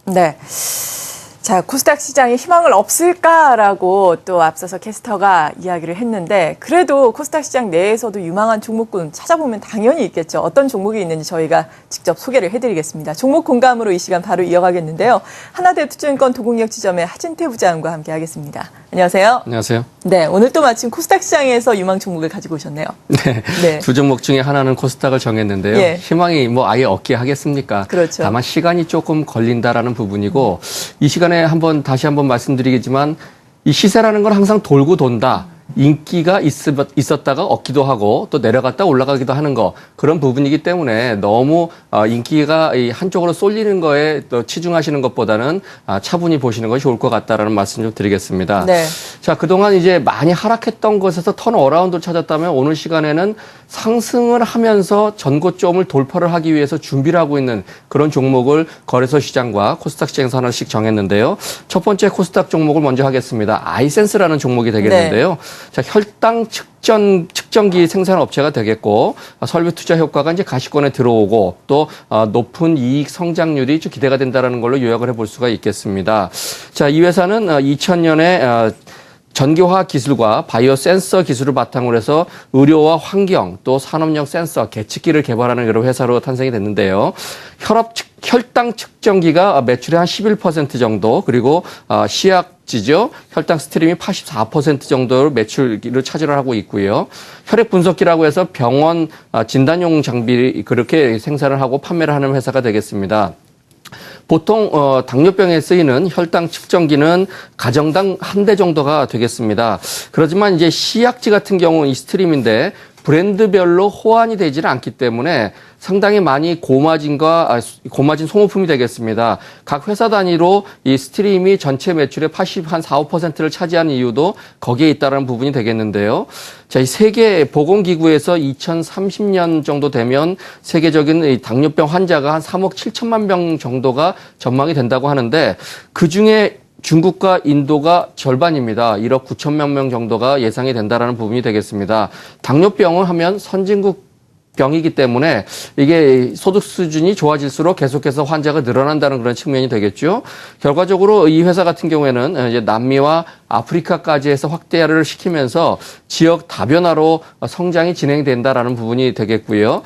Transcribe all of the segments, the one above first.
네. 자, 코스닥 시장에 희망을 없을까라고 또 앞서서 캐스터가 이야기를 했는데 그래도 코스닥 시장 내에서도 유망한 종목군 찾아보면 당연히 있겠죠. 어떤 종목이 있는지 저희가 직접 소개를 해드리겠습니다. 종목 공감으로 이 시간 바로 이어가겠는데요. 하나대투자증권 도곡역 지점의 하진태 부장과 함께 하겠습니다. 안녕하세요. 안녕하세요. 네, 오늘 또 마침 코스닥 시장에서 유망 종목을 가지고 오셨네요. 네. 두 종목 중에 하나는 코스닥을 정했는데요. 예. 희망이 뭐 아예 없게 하겠습니까? 그렇죠. 다만 시간이 조금 걸린다라는 부분이고 이 시간에 다시 한번 말씀드리겠지만 이 시세라는 건 항상 돌고 돈다. 인기가 있었다가 없기도 하고 또 내려갔다 올라가기도 하는 거 그런 부분이기 때문에 너무 인기가 한쪽으로 쏠리는 거에 또 치중하시는 것보다는 차분히 보시는 것이 좋을 것 같다라는 말씀 좀 드리겠습니다. 네. 자, 그동안 이제 많이 하락했던 것에서 턴어라운드를 찾았다면 오늘 시간에는 상승을 하면서 전고점을 돌파를 하기 위해서 준비를 하고 있는 그런 종목을 거래소 시장과 코스닥 시장에서 하나씩 정했는데요. 첫 번째 코스닥 종목을 먼저 하겠습니다. 아이센스라는 종목이 되겠는데요. 네. 자, 혈당 측정기 생산 업체가 되겠고 설비 투자 효과가 이제 가시권에 들어오고 또 높은 이익 성장률이 좀 기대가 된다라는 걸로 요약을 해볼 수가 있겠습니다. 자, 이 회사는 2000년에 전기화학 기술과 바이오 센서 기술을 바탕으로 해서 의료와 환경 또 산업용 센서 계측기를 개발하는 그런 회사로 탄생이 됐는데요. 혈당 측정기가 매출의 한 11% 정도 그리고 시약지죠. 혈당 스트림이 84% 정도로 매출을 차지를 하고 있고요. 혈액 분석기라고 해서 병원 진단용 장비 그렇게 생산을 하고 판매를 하는 회사가 되겠습니다. 보통 당뇨병에 쓰이는 혈당 측정기는 가정당 한 대 정도가 되겠습니다. 그렇지만 이제 시약지 같은 경우는 이 스트림인데 브랜드별로 호환이 되지는 않기 때문에 상당히 많이 고마진 소모품이 되겠습니다. 각 회사 단위로 이 스트림이 전체 매출의 4~5%를 차지하는 이유도 거기에 있다는 부분이 되겠는데요. 자, 이 세계 보건기구에서 2030년 정도 되면 세계적인 이 당뇨병 환자가 한 3억 7천만 명 정도가 전망이 된다고 하는데 그중에 중국과 인도가 절반입니다. 1억 9천만 명 정도가 예상이 된다라는 부분이 되겠습니다. 당뇨병을 하면 선진국 병이기 때문에 이게 소득 수준이 좋아질수록 계속해서 환자가 늘어난다는 그런 측면이 되겠죠. 결과적으로 이 회사 같은 경우에는 이제 남미와 아프리카까지 해서 확대를 시키면서 지역 다변화로 성장이 진행된다라는 부분이 되겠고요.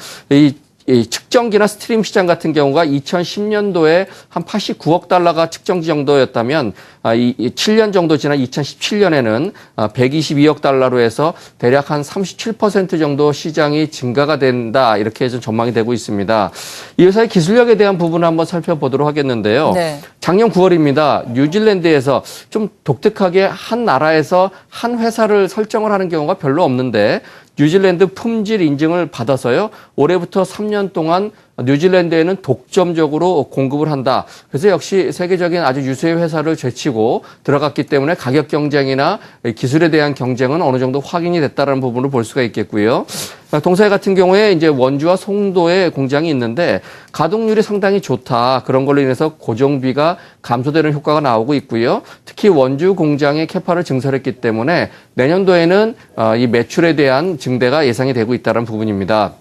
이 측정기나 스트림 시장 같은 경우가 2010년도에 한 89억 달러가 측정기 정도였다면 이 7년 정도 지난 2017년에는 122억 달러로 해서 대략 한 37% 정도 시장이 증가가 된다 이렇게 좀 전망이 되고 있습니다. 이 회사의 기술력에 대한 부분을 한번 살펴보도록 하겠는데요. 네. 작년 9월입니다. 뉴질랜드에서 좀 독특하게 한 나라에서 한 회사를 설정을 하는 경우가 별로 없는데 뉴질랜드 품질 인증을 받아서요. 올해부터 3년 동안 뉴질랜드에는 독점적으로 공급을 한다. 그래서 역시 세계적인 아주 유수의 회사를 제치고 들어갔기 때문에 가격 경쟁이나 기술에 대한 경쟁은 어느 정도 확인이 됐다는 부분을 볼 수가 있겠고요. 동사회 같은 경우에 이제 원주와 송도에 공장이 있는데 가동률이 상당히 좋다. 그런 걸로 인해서 고정비가 감소되는 효과가 나오고 있고요. 특히 원주 공장의 캐파를 증설했기 때문에 내년도에는 이 매출에 대한 증대가 예상이 되고 있다는 부분입니다.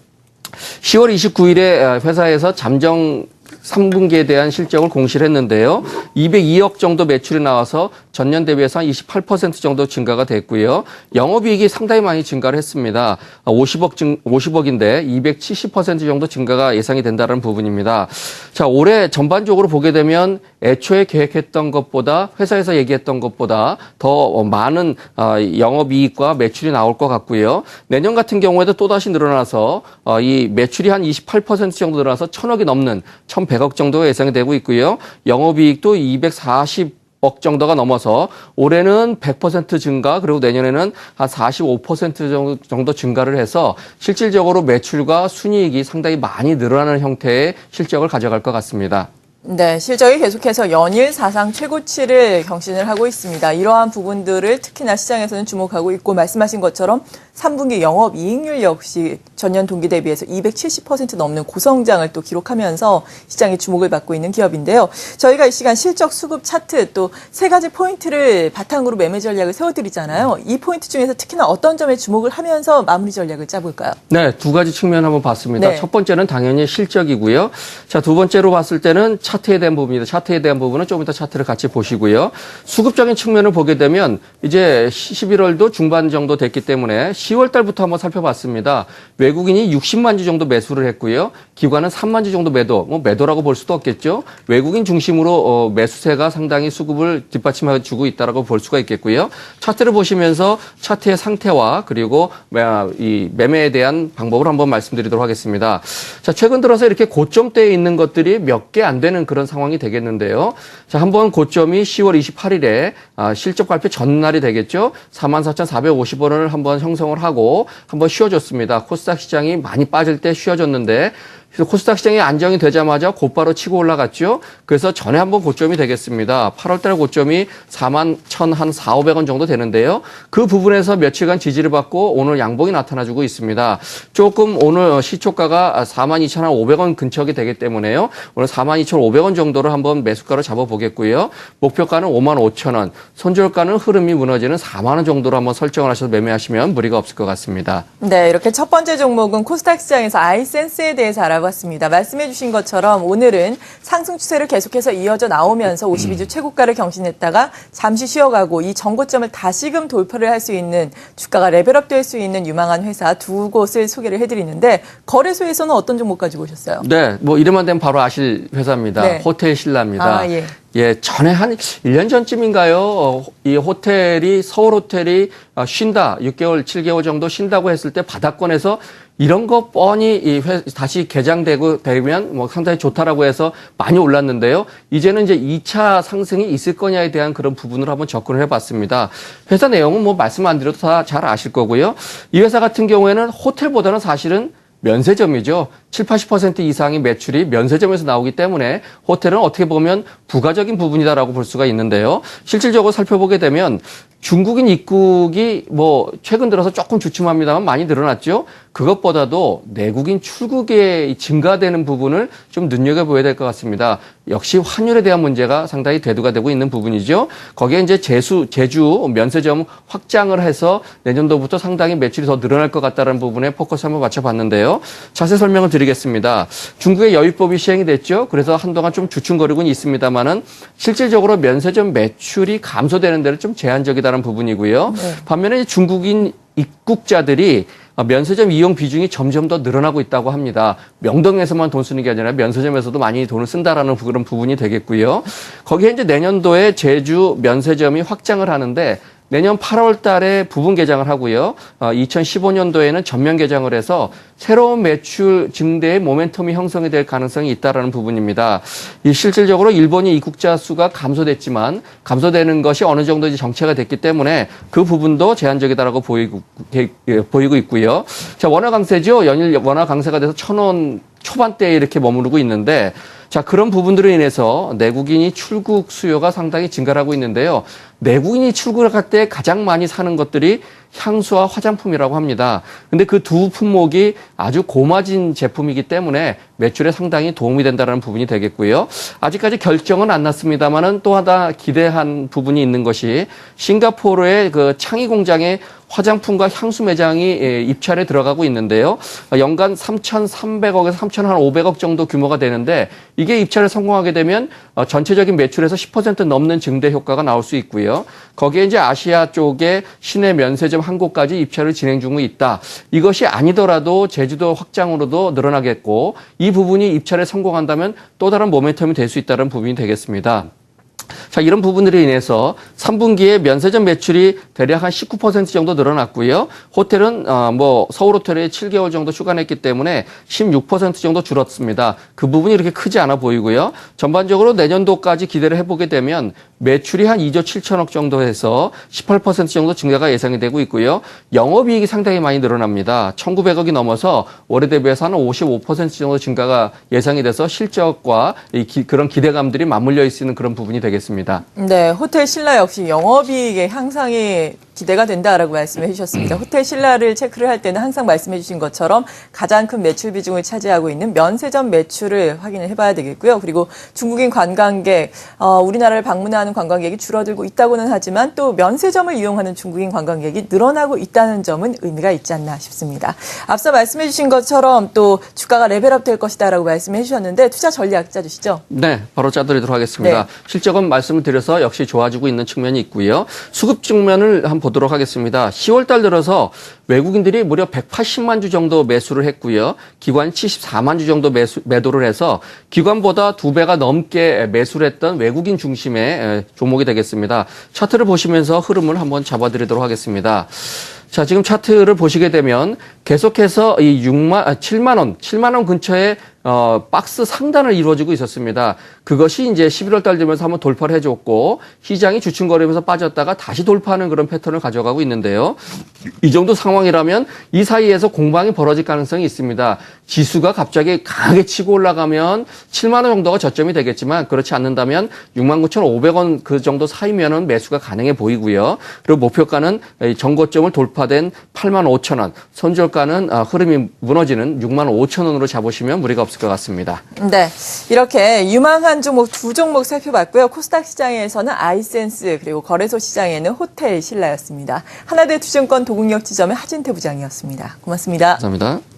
10월 29일에 회사에서 잠정 3분기에 대한 실적을 공시를 했는데요. 202억 정도 매출이 나와서 전년 대비해서 한 28% 정도 증가가 됐고요. 영업이익이 상당히 많이 증가를 했습니다. 50억인데 270% 정도 증가가 예상이 된다는 부분입니다. 자, 올해 전반적으로 보게 되면 애초에 계획했던 것보다 회사에서 얘기했던 것보다 더 많은 영업이익과 매출이 나올 것 같고요. 내년 같은 경우에도 또다시 늘어나서 이 매출이 한 28% 정도 늘어나서 1,000억이 넘는 1,100억 정도가 예상이 되고 있고요. 영업이익도 240억 정도가 넘어서 올해는 100% 증가 그리고 내년에는 한 45% 정도 증가를 해서 실질적으로 매출과 순이익이 상당히 많이 늘어나는 형태의 실적을 가져갈 것 같습니다. 네, 실적이 계속해서 연일 사상 최고치를 경신을 하고 있습니다. 이러한 부분들을 특히나 시장에서는 주목하고 있고 말씀하신 것처럼 3분기 영업이익률 역시 전년 동기 대비해서 270% 넘는 고성장을 또 기록하면서 시장의 주목을 받고 있는 기업인데요. 저희가 이 시간 실적 수급 차트 또 세 가지 포인트를 바탕으로 매매 전략을 세워드리잖아요. 이 포인트 중에서 특히나 어떤 점에 주목을 하면서 마무리 전략을 짜볼까요? 네, 두 가지 측면 한번 봤습니다. 네. 첫 번째는 당연히 실적이고요. 자, 두 번째로 봤을 때는 차트에 대한 부분입니다. 차트에 대한 부분은 좀 이따 차트를 같이 보시고요. 수급적인 측면을 보게 되면 이제 11월도 중반 정도 됐기 때문에 10월 달부터 한번 살펴봤습니다. 외국인이 60만 주 정도 매수를 했고요. 기관은 3만 주 정도 매도, 매도라고 볼 수도 없겠죠. 외국인 중심으로 매수세가 상당히 수급을 뒷받침해 주고 있다라고 볼 수가 있겠고요. 차트를 보시면서 차트의 상태와 그리고 이 매매에 대한 방법을 한번 말씀드리도록 하겠습니다. 자, 최근 들어서 이렇게 고점대에 있는 것들이 몇 개 안 되는 그런 상황이 되겠는데요. 자, 한번 고점이 10월 28일에 실적 발표 전날이 되겠죠. 44,450원을 한번 형성을 하고 한번 쉬어줬습니다. 코스닥 시장이 많이 빠질 때 쉬어줬는데 그래서 코스닥 시장이 안정이 되자마자 곧바로 치고 올라갔죠. 그래서 전에 한번 고점이 되겠습니다. 8월달 고점이 41,400원 정도 되는데요. 그 부분에서 며칠간 지지를 받고 오늘 양봉이 나타나주고 있습니다. 조금 오늘 시초가가 42,500원 근처가 되기 때문에요. 오늘 42,500원 정도를 한번 매수가로 잡아보겠고요. 목표가는 55,000원, 손절가는 흐름이 무너지는 4만 원 정도로 한번 설정을 하셔서 매매하시면 무리가 없을 것 같습니다. 네, 이렇게 첫 번째 종목은 코스닥 시장에서 아이센스에 대해서 알아봤습니다. 말씀해 주신 것처럼 오늘은 상승 추세를 계속해서 이어져 나오면서 52주 최고가를 경신했다가 잠시 쉬어가고 이 전고점을 다시금 돌파를 할 수 있는 주가가 레벨업 될 수 있는 유망한 회사 두 곳을 소개를 해드리는데 거래소에서는 어떤 종목 가지고 오셨어요? 네, 뭐 이름만 되면 바로 아실 회사입니다. 네. 호텔 신라입니다. 아, 예. 예, 전에 한 1년 전쯤인가요? 이 호텔이, 서울 호텔이 쉰다, 6개월, 7개월 정도 쉰다고 했을 때 바닥권에서 이런 거 뻔히 다시 개장되고 되면 뭐 상당히 좋다라고 해서 많이 올랐는데요. 이제는 이제 2차 상승이 있을 거냐에 대한 그런 부분을 한번 접근을 해봤습니다. 회사 내용은 뭐 말씀 안 드려도 다 잘 아실 거고요. 이 회사 같은 경우에는 호텔보다는 사실은 면세점이죠. 70-80% 이상의 매출이 면세점에서 나오기 때문에 호텔은 어떻게 보면 부가적인 부분이다라고 볼 수가 있는데요. 실질적으로 살펴보게 되면 중국인 입국이 뭐 최근 들어서 조금 주춤합니다만 많이 늘어났죠. 그것보다도 내국인 출국에 증가되는 부분을 좀 눈여겨보아야 될 것 같습니다. 역시 환율에 대한 문제가 상당히 대두가 되고 있는 부분이죠. 거기에 이제 제주 면세점 확장을 해서 내년도부터 상당히 매출이 더 늘어날 것 같다는 부분에 포커스 한번 맞춰봤는데요. 자세히 설명을 드리겠습니다. 중국의 여유법이 시행이 됐죠. 그래서 한동안 좀 주춤거리고는 있습니다만은 실질적으로 면세점 매출이 감소되는 데는 좀 제한적이다는 부분이고요. 네. 반면에 중국인 입국자들이 면세점 이용 비중이 점점 더 늘어나고 있다고 합니다. 명동에서만 돈 쓰는 게 아니라 면세점에서도 많이 돈을 쓴다라는 그런 부분이 되겠고요. 거기에 이제 내년도에 제주 면세점이 확장을 하는데 내년 8월 달에 부분 개장을 하고요. 2015년도에는 전면 개장을 해서 새로운 매출 증대의 모멘텀이 형성이 될 가능성이 있다라는 부분입니다. 이 실질적으로 일본인 입국자 수가 감소됐지만 감소되는 것이 어느 정도 이제 정체가 됐기 때문에 그 부분도 제한적이다라고 보이고 있고요. 자, 원화 강세죠. 연일 원화 강세가 돼서 1,000원 초반대에 이렇게 머무르고 있는데 자, 그런 부분들로 인해서 내국인이 출국 수요가 상당히 증가를 하고 있는데요. 내국인이 출국을 할 때 가장 많이 사는 것들이 향수와 화장품이라고 합니다. 근데 그 두 품목이 아주 고마진 제품이기 때문에 매출에 상당히 도움이 된다는 부분이 되겠고요. 아직까지 결정은 안 났습니다만은 또 하나 기대한 부분이 있는 것이 싱가포르의 그 창의 공장에 화장품과 향수 매장이 입찰에 들어가고 있는데요. 연간 3,300억에서 3,500억 정도 규모가 되는데 이게 입찰에 성공하게 되면 전체적인 매출에서 10% 넘는 증대 효과가 나올 수 있고요. 거기에 이제 아시아 쪽에 시내 면세점 한 곳까지 입찰을 진행 중에 있다. 이것이 아니더라도 제주도 확장으로도 늘어나겠고 이 부분이 입찰에 성공한다면 또 다른 모멘텀이 될 수 있다는 부분이 되겠습니다. 자, 이런 부분들로 인해서 3분기에 면세점 매출이 대략 한 19% 정도 늘어났고요. 호텔은 뭐 서울 호텔에 7개월 정도 휴관했기 때문에 16% 정도 줄었습니다. 그 부분이 이렇게 크지 않아 보이고요. 전반적으로 내년도까지 기대를 해보게 되면 매출이 한 2조 7천억 정도 해서 18% 정도 증가가 예상이 되고 있고요. 영업이익이 상당히 많이 늘어납니다. 1,900억이 넘어서 올해 대비해서 한 55% 정도 증가가 예상이 돼서 실적과 그런 기대감들이 맞물려 있는 그런 부분이 되겠습니다. 있습니다. 네, 호텔 신라 역시 영업이익의 향상이 기대가 된다라고 말씀해 주셨습니다. 호텔 신라를 체크를 할 때는 항상 말씀해 주신 것처럼 가장 큰 매출 비중을 차지하고 있는 면세점 매출을 확인을 해봐야 되겠고요. 그리고 중국인 관광객, 우리나라를 방문하는 관광객이 줄어들고 있다고는 하지만 또 면세점을 이용하는 중국인 관광객이 늘어나고 있다는 점은 의미가 있지 않나 싶습니다. 앞서 말씀해 주신 것처럼 또 주가가 레벨업 될 것이다라고 말씀해 주셨는데 투자 전략 짜주시죠. 네, 바로 짜드리도록 하겠습니다. 네. 실적은 말씀을 드려서 역시 좋아지고 있는 측면이 있고요. 수급 측면을 한번 보도록 하겠습니다. 10월 달 들어서 외국인들이 무려 180만 주 정도 매수를 했고요. 기관 74만 주 정도 매도를 해서 기관보다 2배가 넘게 매수를 했던 외국인 중심의 종목이 되겠습니다. 차트를 보시면서 흐름을 한번 잡아드리도록 하겠습니다. 자, 지금 차트를 보시게 되면 계속해서 이 7만 원 근처에 박스 상단을 이루어지고 있었습니다. 그것이 이제 11월 달 되면서 한번 돌파를 해줬고 시장이 주춤거리면서 빠졌다가 다시 돌파하는 그런 패턴을 가져가고 있는데요. 이 정도 상황이라면 이 사이에서 공방이 벌어질 가능성이 있습니다. 지수가 갑자기 강하게 치고 올라가면 7만 원 정도가 저점이 되겠지만 그렇지 않는다면 69,500원 그 정도 사이면은 매수가 가능해 보이고요. 그리고 목표가는 전고점을 돌파된 85,000원, 손절가는 흐름이 무너지는 65,000원으로 잡으시면 무리가 없을 것 같습니다. 네, 이렇게 유망한 종목 두 종목 살펴봤고요. 코스닥 시장에서는 아이센스 그리고 거래소 시장에는 호텔 신라였습니다. 하나대투증권 도곡역 지점의 하진태 부장이었습니다. 고맙습니다. 감사합니다.